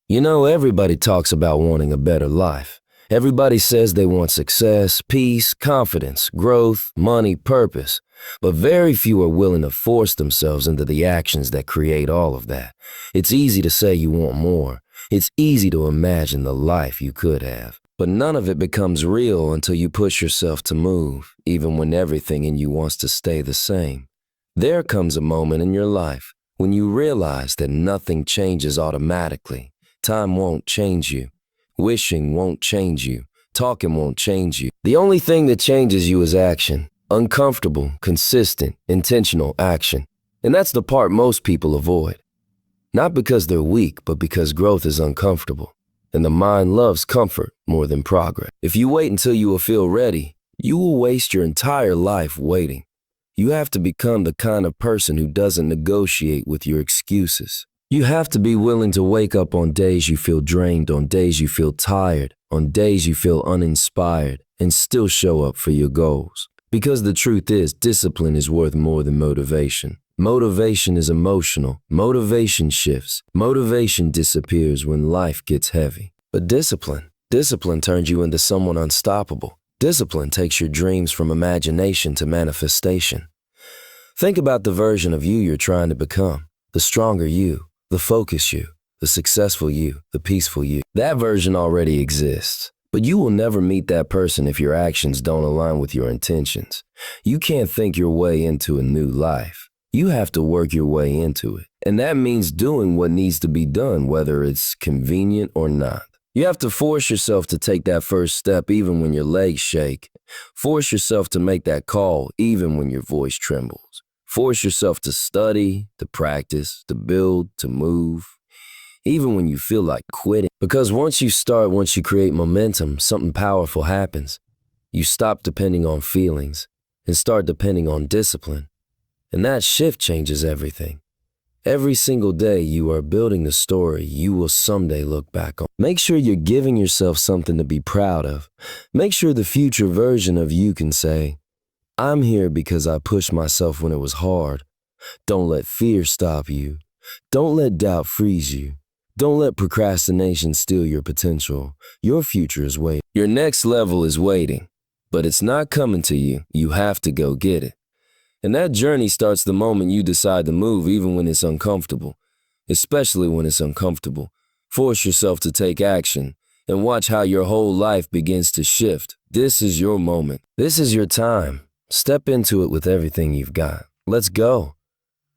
You know, everybody talks about wanting a better life. Everybody says they want success, peace, confidence, growth, money, purpose. But very few are willing to force themselves into the actions that create all of that. It's easy to say you want more. It's easy to imagine the life you could have. But none of it becomes real until you push yourself to move, even when everything in you wants to stay the same. There comes a moment in your life when you realize that nothing changes automatically. Time won't change you. Wishing won't change you. Talking won't change you. The only thing that changes you is action. Uncomfortable, consistent, intentional action. And that's the part most people avoid. Not because they're weak, but because growth is uncomfortable. And the mind loves comfort more than progress. If you wait until you will feel ready, you will waste your entire life waiting. You have to become the kind of person who doesn't negotiate with your excuses. You have to be willing to wake up on days you feel drained, on days you feel tired, on days you feel uninspired, and still show up for your goals. Because the truth is, discipline is worth more than motivation. Motivation is emotional. Motivation shifts. Motivation disappears when life gets heavy. But discipline turns you into someone unstoppable. Discipline takes your dreams from imagination to manifestation. Think about the version of you you're trying to become. The stronger you, the focused you, the successful you, the peaceful you. That version already exists. But you will never meet that person if your actions don't align with your intentions. You can't think your way into a new life. You have to work your way into it. And that means doing what needs to be done, whether it's convenient or not. You have to force yourself to take that first step even when your legs shake. Force yourself to make that call even when your voice trembles. Force yourself to study, to practice, to build, to move, even when you feel like quitting. Because once you create momentum, something powerful happens. You stop depending on feelings and start depending on discipline. And that shift changes everything. Every single day you are building the story you will someday look back on. Make sure you're giving yourself something to be proud of. Make sure the future version of you can say, I'm here because I pushed myself when it was hard. Don't let fear stop you. Don't let doubt freeze you. Don't let procrastination steal your potential. Your future is waiting. Your next level is waiting, but it's not coming to you. You have to go get it. And that journey starts the moment you decide to move, even when it's uncomfortable. Especially when it's uncomfortable. Force yourself to take action and watch how your whole life begins to shift. This is your moment. This is your time. Step into it with everything you've got. Let's go.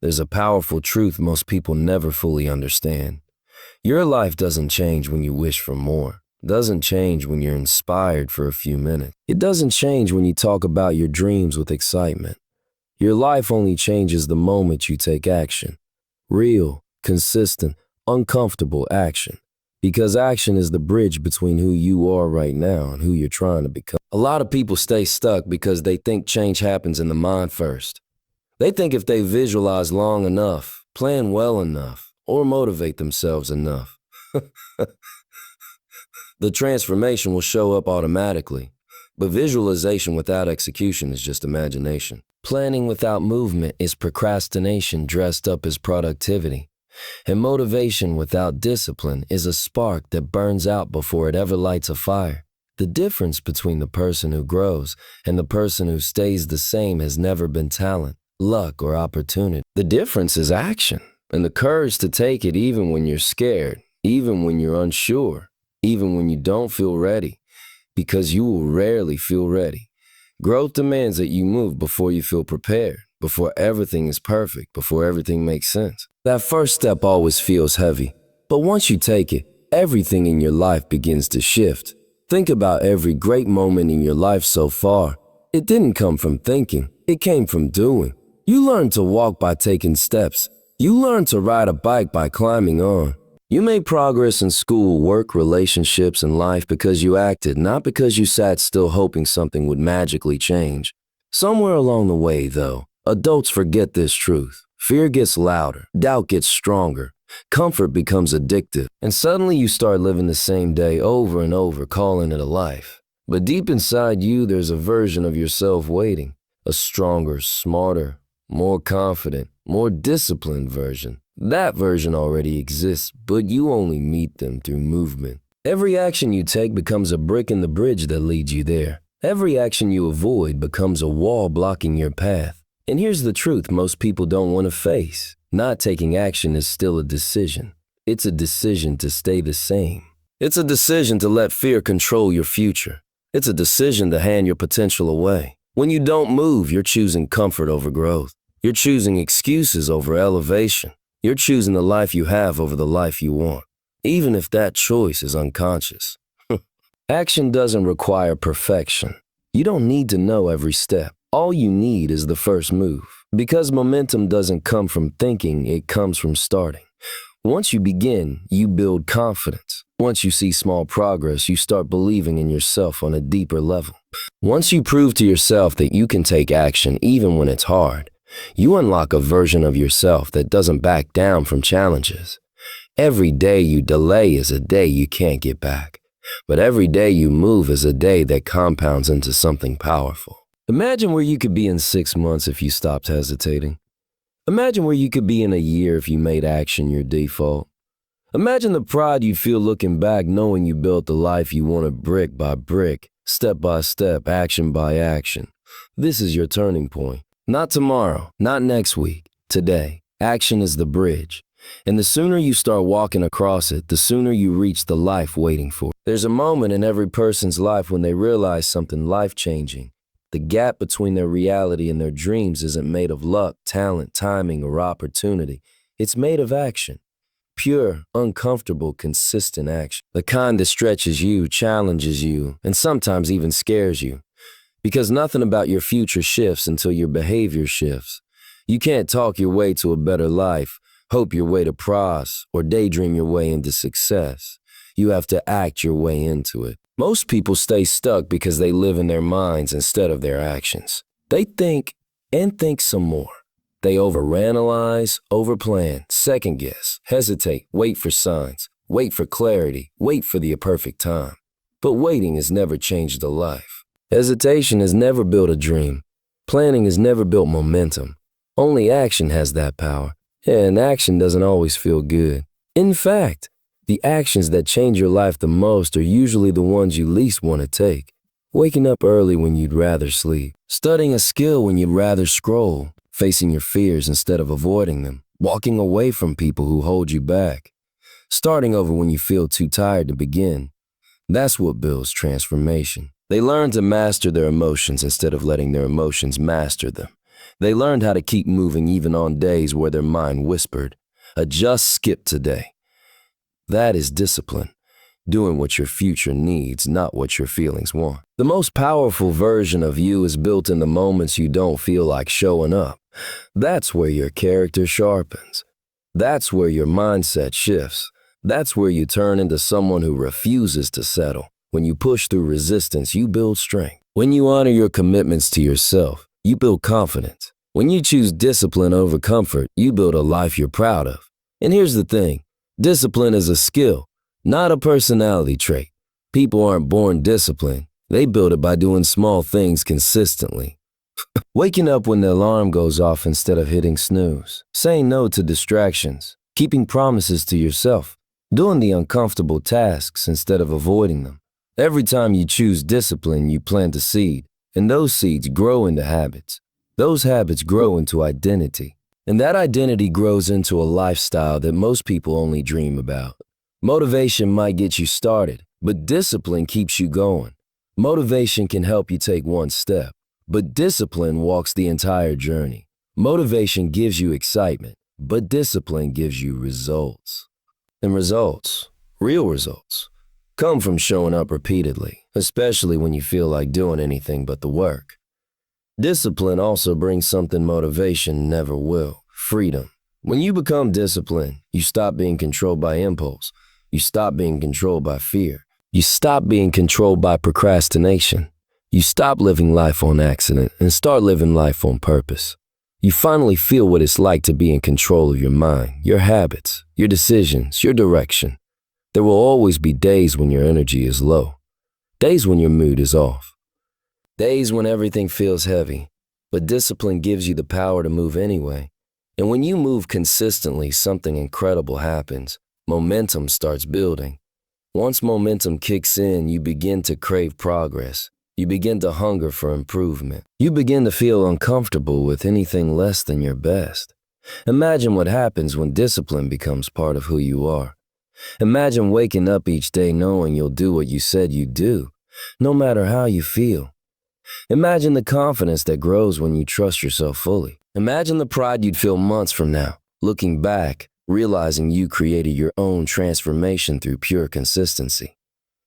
There's a powerful truth most people never fully understand. Your life doesn't change when you wish for more. It doesn't change when you're inspired for a few minutes. It doesn't change when you talk about your dreams with excitement. Your life only changes the moment you take action. Real, consistent, uncomfortable action. Because action is the bridge between who you are right now and who you're trying to become. A lot of people stay stuck because they think change happens in the mind first. They think if they visualize long enough, plan well enough, or motivate themselves enough, the transformation will show up automatically. But visualization without execution is just imagination. Planning without movement is procrastination dressed up as productivity. And motivation without discipline is a spark that burns out before it ever lights a fire. The difference between the person who grows and the person who stays the same has never been talent, luck, or opportunity. The difference is action and the courage to take it even when you're scared, even when you're unsure, even when you don't feel ready, because you will rarely feel ready. Growth demands that you move before you feel prepared, before everything is perfect, before everything makes sense. That first step always feels heavy, but once you take it, everything in your life begins to shift. Think about every great moment in your life so far. It didn't come from thinking, it came from doing. You learned to walk by taking steps. You learned to ride a bike by climbing on. You made progress in school, work, relationships, and life because you acted, not because you sat still hoping something would magically change. Somewhere along the way, though, adults forget this truth. Fear gets louder, doubt gets stronger, comfort becomes addictive, and suddenly you start living the same day over and over, calling it a life. But deep inside you, there's a version of yourself waiting, a stronger, smarter, more confident, more disciplined version. That version already exists, but you only meet them through movement. Every action you take becomes a brick in the bridge that leads you there. Every action you avoid becomes a wall blocking your path. And here's the truth most people don't want to face. Not taking action is still a decision. It's a decision to stay the same. It's a decision to let fear control your future. It's a decision to hand your potential away. When you don't move, you're choosing comfort over growth. You're choosing excuses over elevation. You're choosing the life you have over the life you want, even if that choice is unconscious. Action doesn't require perfection. You don't need to know every step. All you need is the first move. Because momentum doesn't come from thinking, it comes from starting. Once you begin, you build confidence. Once you see small progress, you start believing in yourself on a deeper level. Once you prove to yourself that you can take action even when it's hard, you unlock a version of yourself that doesn't back down from challenges. Every day you delay is a day you can't get back. But every day you move is a day that compounds into something powerful. Imagine where you could be in 6 months if you stopped hesitating. Imagine where you could be in a year if you made action your default. Imagine the pride you feel looking back knowing you built the life you wanted brick by brick, step by step, action by action. This is your turning point. Not tomorrow, not next week, today. Action is the bridge. And the sooner you start walking across it, the sooner you reach the life waiting for. There's a moment in every person's life when they realize something life-changing. The gap between their reality and their dreams isn't made of luck, talent, timing, or opportunity. It's made of action. Pure, uncomfortable, consistent action. The kind that stretches you, challenges you, and sometimes even scares you. Because nothing about your future shifts until your behavior shifts. You can't talk your way to a better life, hope your way to pros, or daydream your way into success. You have to act your way into it. Most people stay stuck because they live in their minds instead of their actions. They think and think some more. They overanalyze, overplan, second guess, hesitate, wait for signs, wait for clarity, wait for the perfect time. But waiting has never changed a life. Hesitation has never built a dream. Planning has never built momentum. Only action has that power. And action doesn't always feel good. In fact, the actions that change your life the most are usually the ones you least want to take. Waking up early when you'd rather sleep. Studying a skill when you'd rather scroll. Facing your fears instead of avoiding them. Walking away from people who hold you back. Starting over when you feel too tired to begin. That's what builds transformation. They learned to master their emotions instead of letting their emotions master them. They learned how to keep moving even on days where their mind whispered, "Adjust, skip today." That is discipline, doing what your future needs, not what your feelings want. The most powerful version of you is built in the moments you don't feel like showing up. That's where your character sharpens. That's where your mindset shifts. That's where you turn into someone who refuses to settle. When you push through resistance, you build strength. When you honor your commitments to yourself, you build confidence. When you choose discipline over comfort, you build a life you're proud of. And here's the thing, discipline is a skill, not a personality trait. People aren't born disciplined. They build it by doing small things consistently. Waking up when the alarm goes off instead of hitting snooze. Saying no to distractions. Keeping promises to yourself. Doing the uncomfortable tasks instead of avoiding them. Every time you choose discipline, you plant a seed, and those seeds grow into habits. Those habits grow into identity, and that identity grows into a lifestyle that most people only dream about. Motivation might get you started, but discipline keeps you going. Motivation can help you take one step, but discipline walks the entire journey. Motivation gives you excitement, but discipline gives you results. And results, real results, come from showing up repeatedly, especially when you feel like doing anything but the work. Discipline also brings something motivation never will, freedom. When you become disciplined, you stop being controlled by impulse. You stop being controlled by fear. You stop being controlled by procrastination. You stop living life on accident and start living life on purpose. You finally feel what it's like to be in control of your mind, your habits, your decisions, your direction. There will always be days when your energy is low, days when your mood is off, days when everything feels heavy, but discipline gives you the power to move anyway. And when you move consistently, something incredible happens. Momentum starts building. Once momentum kicks in, you begin to crave progress. You begin to hunger for improvement. You begin to feel uncomfortable with anything less than your best. Imagine what happens when discipline becomes part of who you are. Imagine waking up each day knowing you'll do what you said you'd do, no matter how you feel. Imagine the confidence that grows when you trust yourself fully. Imagine the pride you'd feel months from now, looking back, realizing you created your own transformation through pure consistency.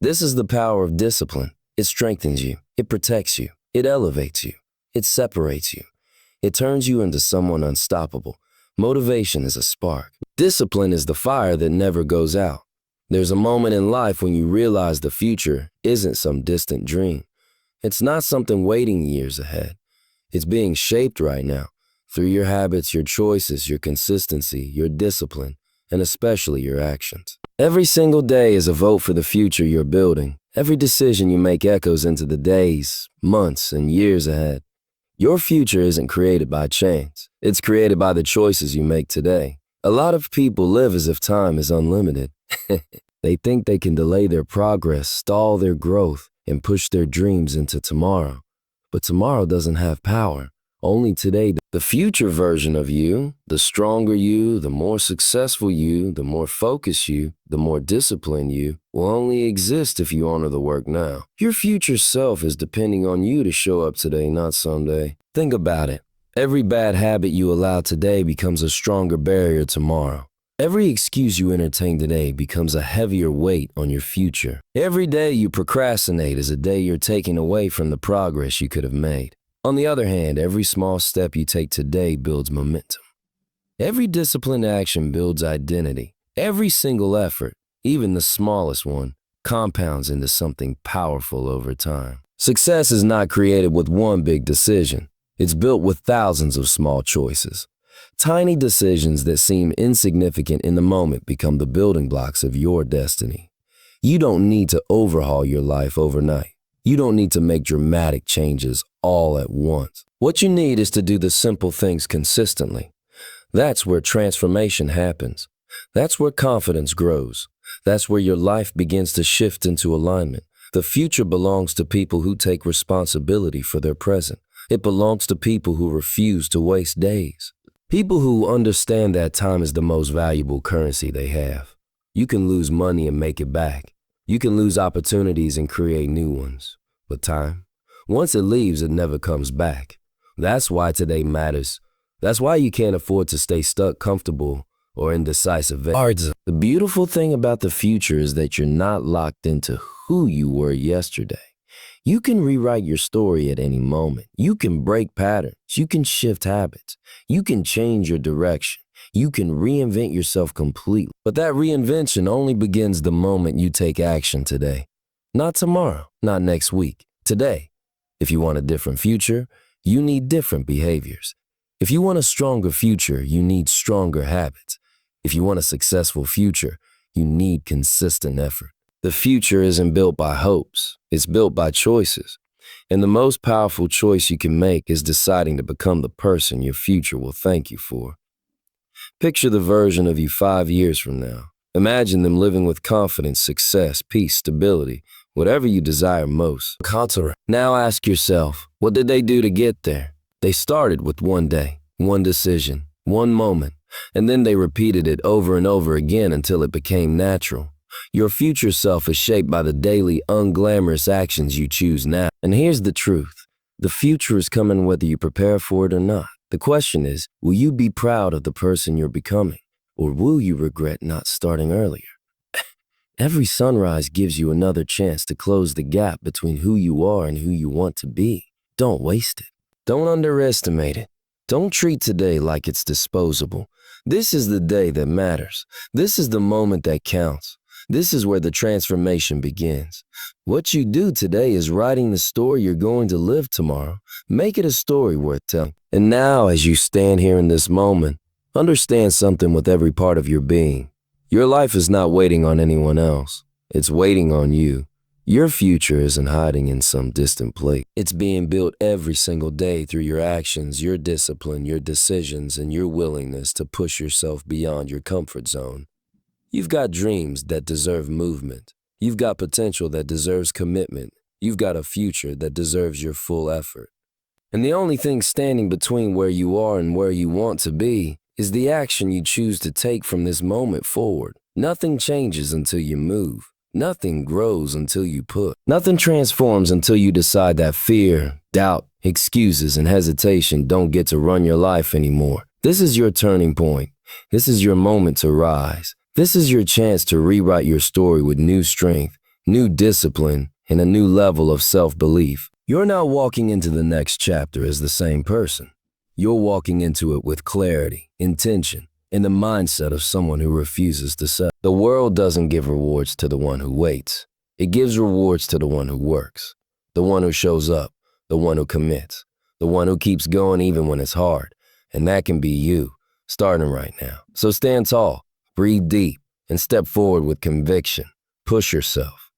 This is the power of discipline. It strengthens you. It protects you. It elevates you. It separates you. It turns you into someone unstoppable. Motivation is a spark. Discipline is the fire that never goes out. There's a moment in life when you realize the future isn't some distant dream. It's not something waiting years ahead. It's being shaped right now through your habits, your choices, your consistency, your discipline, and especially your actions. Every single day is a vote for the future you're building. Every decision you make echoes into the days, months, and years ahead. Your future isn't created by chance. It's created by the choices you make today. A lot of people live as if time is unlimited. They think they can delay their progress, stall their growth, and push their dreams into tomorrow. But tomorrow doesn't have power. Only today. The future version of you, the stronger you, the more successful you, the more focused you, the more disciplined you, will only exist if you honor the work now. Your future self is depending on you to show up today, not someday. Think about it. Every bad habit you allow today becomes a stronger barrier tomorrow. Every excuse you entertain today becomes a heavier weight on your future. Every day you procrastinate is a day you're taking away from the progress you could have made. On the other hand, every small step you take today builds momentum. Every disciplined action builds identity. Every single effort, even the smallest one, compounds into something powerful over time. Success is not created with one big decision. It's built with thousands of small choices. Tiny decisions that seem insignificant in the moment become the building blocks of your destiny. You don't need to overhaul your life overnight. You don't need to make dramatic changes all at once. What you need is to do the simple things consistently. That's where transformation happens. That's where confidence grows. That's where your life begins to shift into alignment. The future belongs to people who take responsibility for their present. It belongs to people who refuse to waste days. People who understand that time is the most valuable currency they have. You can lose money and make it back. You can lose opportunities and create new ones. But time, once it leaves, it never comes back. That's why today matters. That's why you can't afford to stay stuck, comfortable, or indecisive. The beautiful thing about the future is that you're not locked into who you were yesterday. You can rewrite your story at any moment. You can break patterns. You can shift habits. You can change your direction. You can reinvent yourself completely. But that reinvention only begins the moment you take action today. Not tomorrow, not next week, today. If you want a different future, you need different behaviors. If you want a stronger future, you need stronger habits. If you want a successful future, you need consistent effort. The future isn't built by hopes, it's built by choices. And the most powerful choice you can make is deciding to become the person your future will thank you for. Picture the version of you 5 years from now. Imagine them living with confidence, success, peace, stability, whatever you desire most. Now ask yourself, what did they do to get there? They started with one day, one decision, one moment, and then they repeated it over and over again until it became natural. Your future self is shaped by the daily, unglamorous actions you choose now. And here's the truth. The future is coming whether you prepare for it or not. The question is, will you be proud of the person you're becoming? Or will you regret not starting earlier? Every sunrise gives you another chance to close the gap between who you are and who you want to be. Don't waste it. Don't underestimate it. Don't treat today like it's disposable. This is the day that matters. This is the moment that counts. This is where the transformation begins. What you do today is writing the story you're going to live tomorrow. Make it a story worth telling. And now, as you stand here in this moment, understand something with every part of your being. Your life is not waiting on anyone else. It's waiting on you. Your future isn't hiding in some distant place. It's being built every single day through your actions, your discipline, your decisions, and your willingness to push yourself beyond your comfort zone. You've got dreams that deserve movement. You've got potential that deserves commitment. You've got a future that deserves your full effort. And the only thing standing between where you are and where you want to be is the action you choose to take from this moment forward. Nothing changes until you move. Nothing grows until you push. Nothing transforms until you decide that fear, doubt, excuses, and hesitation don't get to run your life anymore. This is your turning point. This is your moment to rise. This is your chance to rewrite your story with new strength, new discipline, and a new level of self-belief. You're not walking into the next chapter as the same person. You're walking into it with clarity, intention, and the mindset of someone who refuses to settle. The world doesn't give rewards to the one who waits. It gives rewards to the one who works, the one who shows up, the one who commits, the one who keeps going even when it's hard. And that can be you, starting right now. So stand tall, breathe deep, and step forward with conviction. Push yourself.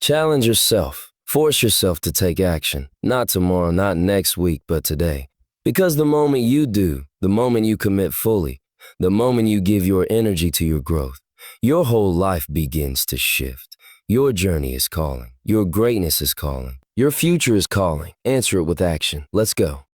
Challenge yourself. Force yourself to take action. Not tomorrow, not next week, but today. Because the moment you do, the moment you commit fully, the moment you give your energy to your growth, your whole life begins to shift. Your journey is calling. Your greatness is calling. Your future is calling. Answer it with action. Let's go.